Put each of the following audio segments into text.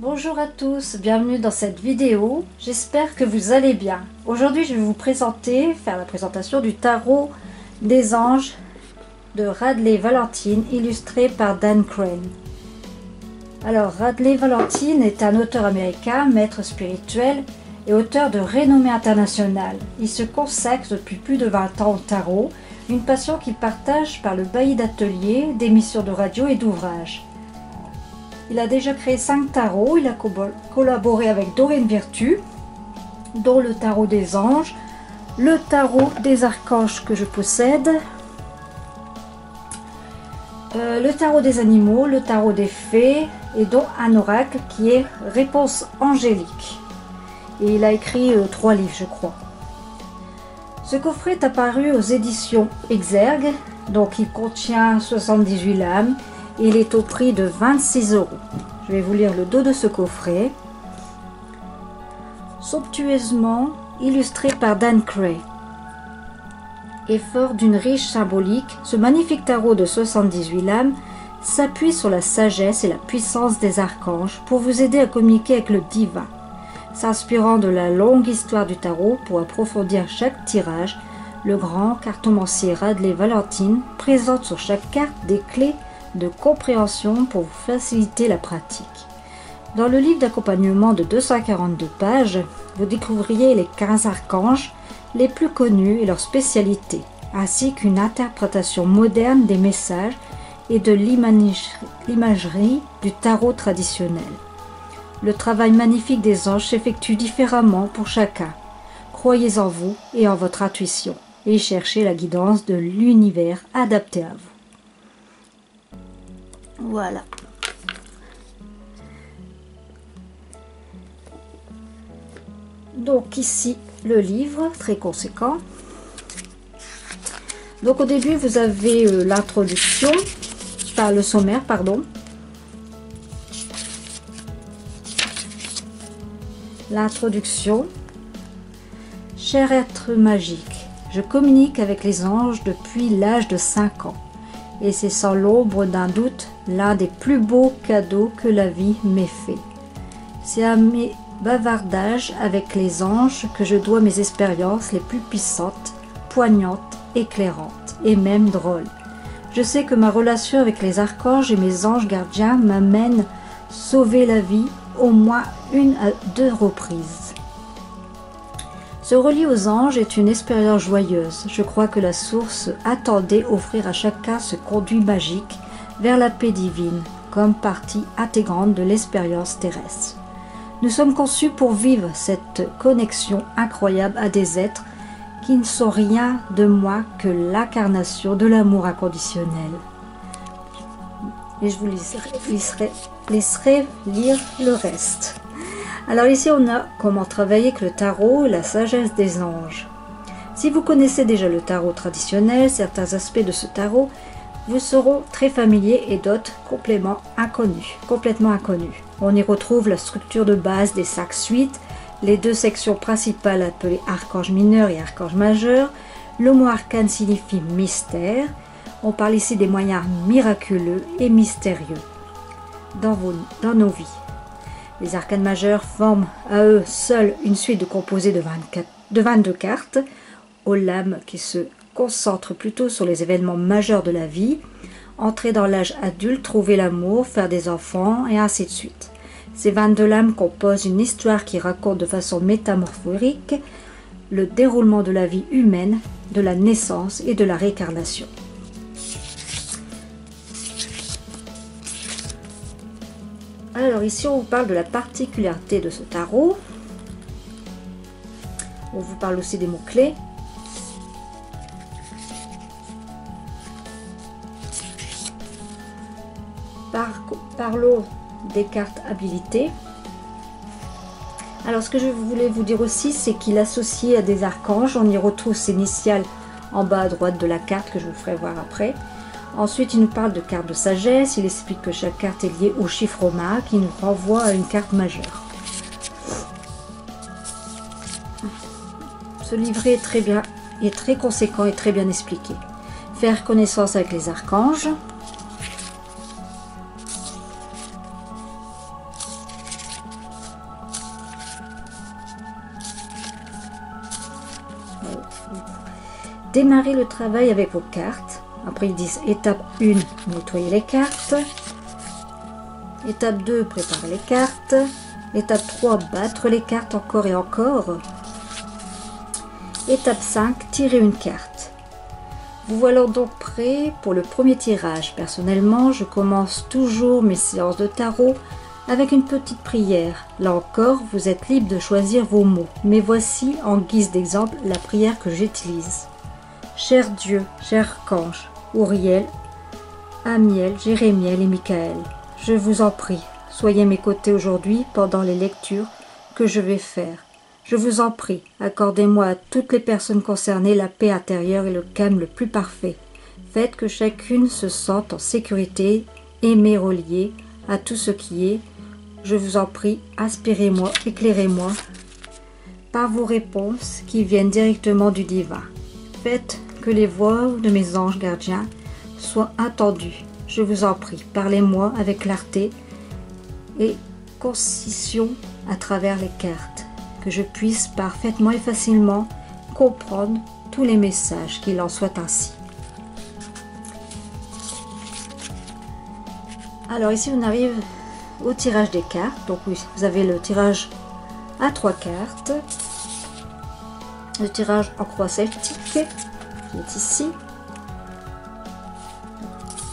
Bonjour à tous, bienvenue dans cette vidéo, j'espère que vous allez bien. Aujourd'hui je vais vous faire la présentation du tarot des anges de Radleigh Valentine, illustré par Dan Crane. Alors Radleigh Valentine est un auteur américain, maître spirituel et auteur de renommée internationale. Il se consacre depuis plus de 20 ans au tarot, une passion qu'il partage par le bailli d'ateliers, d'émissions de radio et d'ouvrages. Il a déjà créé 5 tarots, il a collaboré avec Doreen Virtue, dont le tarot des anges, le tarot des archanges que je possède, le tarot des animaux, le tarot des fées, et dont un oracle qui est Réponse angélique. Et il a écrit 3 livres, je crois. Ce coffret est apparu aux éditions Exergue, donc il contient 78 lames. Il est au prix de 26 €. Je vais vous lire le dos de ce coffret. Somptueusement illustré par Dan Crane. Et fort d'une riche symbolique, ce magnifique tarot de 78 lames s'appuie sur la sagesse et la puissance des archanges pour vous aider à communiquer avec le divin. S'inspirant de la longue histoire du tarot pour approfondir chaque tirage, le grand cartomancier Radleigh Valentine présente sur chaque carte des clés de compréhension pour vous faciliter la pratique. Dans le livre d'accompagnement de 242 pages, vous découvriez les 15 archanges les plus connus et leurs spécialités, ainsi qu'une interprétation moderne des messages et de l'imagerie du tarot traditionnel. Le travail magnifique des anges s'effectue différemment pour chacun. Croyez en vous et en votre intuition, et cherchez la guidance de l'univers adapté à vous. Voilà. Donc ici le livre très conséquent. Donc au début vous avez l'introduction, le sommaire pardon. L'introduction. Cher être magique, je communique avec les anges depuis l'âge de 5 ans. Et c'est sans l'ombre d'un doute l'un des plus beaux cadeaux que la vie m'ait fait. C'est à mes bavardages avec les anges que je dois mes expériences les plus puissantes, poignantes, éclairantes et même drôles. Je sais que ma relation avec les archanges et mes anges gardiens m'amène sauver la vie au moins 1 à 2 reprises. Se relier aux anges est une expérience joyeuse. Je crois que la source attendait offrir à chacun ce conduit magique vers la paix divine, comme partie intégrante de l'expérience terrestre. Nous sommes conçus pour vivre cette connexion incroyable à des êtres qui ne sont rien de moins que l'incarnation de l'amour inconditionnel. Et je vous laisserai lire le reste. Alors ici on a comment travailler avec le tarot, la sagesse des anges. Si vous connaissez déjà le tarot traditionnel, certains aspects de ce tarot vous seront très familiers et d'autres complètement inconnus. On y retrouve la structure de base des 5 suites, les 2 sections principales appelées archange mineur et archange majeur. Le mot arcane signifie mystère. On parle ici des moyens miraculeux et mystérieux dans nos vies. Les arcanes majeurs forment à eux seuls une suite composée de 22 cartes, aux lames qui se concentrent plutôt sur les événements majeurs de la vie, entrer dans l'âge adulte, trouver l'amour, faire des enfants, et ainsi de suite. Ces 22 lames composent une histoire qui raconte de façon métamorphorique le déroulement de la vie humaine, de la naissance et de la réincarnation. Alors ici on vous parle de la particularité de ce tarot. On vous parle aussi des mots-clés. Parlons des cartes habilitées. Alors ce que je voulais vous dire aussi, c'est qu'il associe à des archanges. On y retrouve ses initiales en bas à droite de la carte que je vous ferai voir après. Ensuite, il nous parle de cartes de sagesse. Il explique que chaque carte est liée au chiffre romain qui nous renvoie à une carte majeure. Ce livret est très bien, est très conséquent et très bien expliqué. Faire connaissance avec les archanges. Démarrez le travail avec vos cartes. Après ils disent étape 1, nettoyer les cartes. Étape 2, préparer les cartes. Étape 3, battre les cartes encore et encore. Étape 5, tirer une carte. Vous voilà donc prêt pour le premier tirage. Personnellement, je commence toujours mes séances de tarot avec une petite prière. Là encore, vous êtes libre de choisir vos mots. Mais voici, en guise d'exemple, la prière que j'utilise. Cher Dieu, cher archange, Uriel, Amiel, Jérémiel et Michael, je vous en prie, soyez à mes côtés aujourd'hui pendant les lectures que je vais faire. Je vous en prie, accordez-moi à toutes les personnes concernées la paix intérieure et le calme le plus parfait. Faites que chacune se sente en sécurité, aimée, reliée à tout ce qui est. Je vous en prie, inspirez-moi, éclairez-moi par vos réponses qui viennent directement du divin. Faites que les voix de mes anges gardiens soient entendues. Je vous en prie, parlez-moi avec clarté et concision à travers les cartes, que je puisse parfaitement et facilement comprendre tous les messages, qu'il en soit ainsi. Alors ici on arrive au tirage des cartes. Donc oui, vous avez le tirage à 3 cartes, le tirage en croix celtique qui est ici.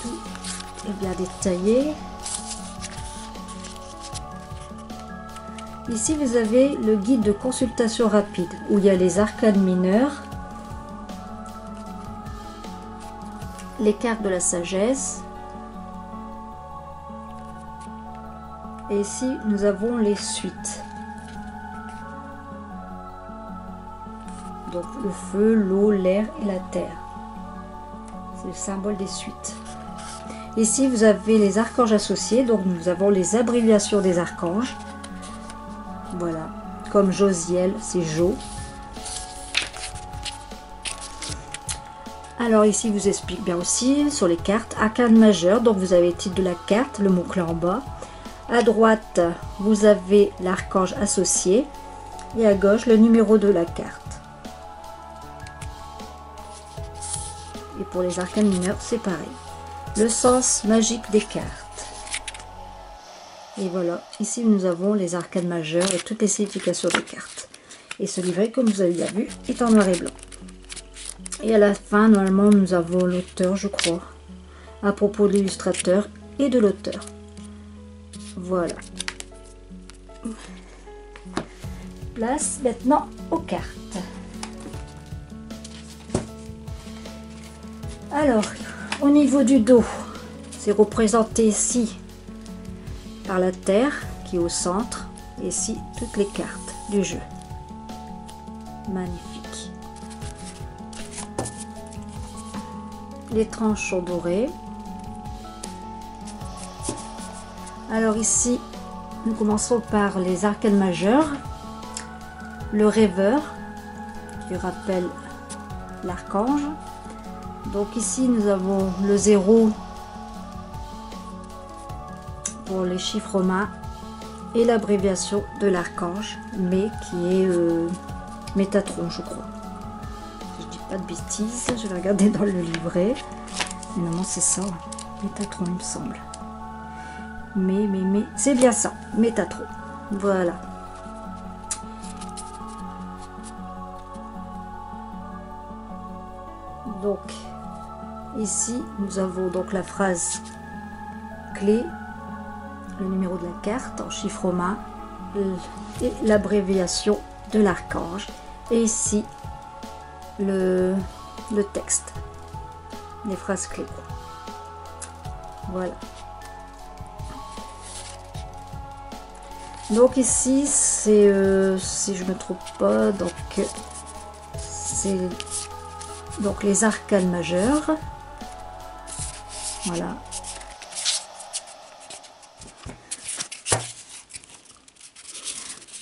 Tout est bien détaillé. Ici, vous avez le guide de consultation rapide où il y a les arcanes mineures, les cartes de la sagesse. Et ici, nous avons les suites. Donc le feu, l'eau, l'air et la terre. C'est le symbole des suites. Ici, vous avez les archanges associés. Donc nous avons les abréviations des archanges. Voilà, comme Josiel, c'est Jo. Alors ici, vous explique bien aussi sur les cartes, arcane majeure, donc vous avez le titre de la carte, le mot-clé en bas. À droite, vous avez l'archange associé et à gauche, le numéro de la carte. Et pour les arcanes mineurs, c'est pareil. Le sens magique des cartes. Et voilà, ici nous avons les arcanes majeures et toutes les significations des cartes. Et ce livret, comme vous avez bien vu, est en noir et blanc. Et à la fin, normalement, nous avons l'auteur, je crois, à propos de l'illustrateur et de l'auteur. Voilà. Place maintenant aux cartes. Alors, au niveau du dos, c'est représenté ici par la Terre qui est au centre, et ici toutes les cartes du jeu. Magnifique. Les tranches sont dorées. Alors ici, nous commençons par les arcanes majeures. Le rêveur, qui rappelle l'archange. Donc ici, nous avons le 0 pour les chiffres romains et l'abréviation de l'archange, mais qui est Métatron, je crois. Si je dis pas de bêtises, je vais regarder dans le livret. Finalement, c'est ça, Métatron, il me semble. Mais, c'est bien ça, Métatron. Voilà. Donc, ici, nous avons donc la phrase clé, le numéro de la carte en chiffre romain et l'abréviation de l'archange. Et ici, le texte, les phrases clés. Voilà. Donc ici, c'est, si je ne me trompe pas, donc c'est donc les arcanes majeures. Voilà.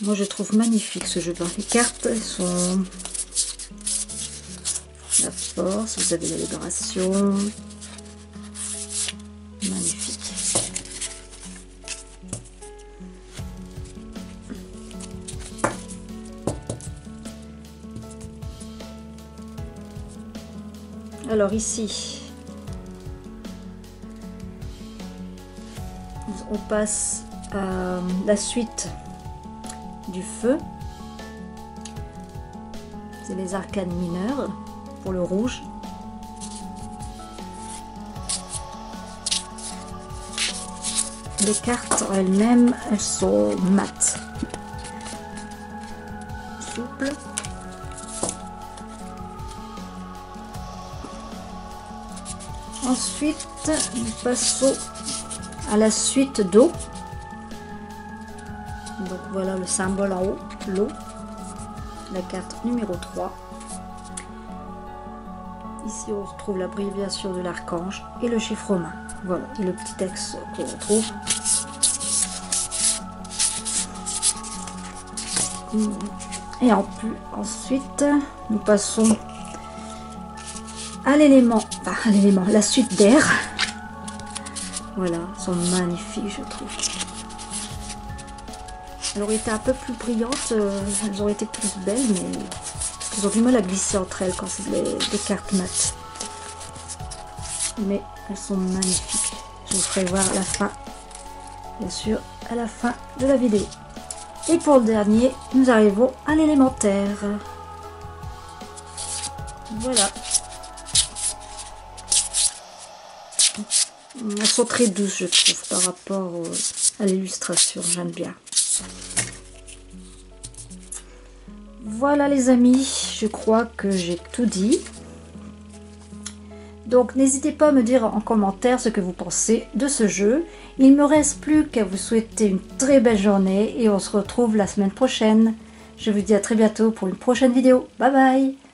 Moi, je trouve magnifique ce jeu. Les cartes sont la force, vous avez la libération. Magnifique. Alors ici, on passe à la suite du feu. C'est les arcanes mineures pour le rouge. Les cartes elles-mêmes, elles sont mates, souples. Ensuite, nous passons à la suite d'eau. Donc voilà le symbole en haut, l'eau. La carte numéro 3. Ici, on retrouve l'abréviation de l'archange et le chiffre romain. Voilà, et le petit texte qu'on retrouve. Et ensuite, nous passons à l'élément, la suite d'air. Voilà, elles sont magnifiques, je trouve. Elles auraient été un peu plus brillantes, elles auraient été plus belles, mais elles ont du mal à glisser entre elles quand c'est des cartes mates. Mais elles sont magnifiques. Je vous ferai voir à la fin, bien sûr, à la fin de la vidéo. Et pour le dernier, nous arrivons à l'élémentaire. Voilà. Elles sont très douces, je trouve, par rapport à l'illustration. J'aime bien. Voilà les amis, je crois que j'ai tout dit. Donc n'hésitez pas à me dire en commentaire ce que vous pensez de ce jeu. Il ne me reste plus qu'à vous souhaiter une très belle journée et on se retrouve la semaine prochaine. Je vous dis à très bientôt pour une prochaine vidéo. Bye bye!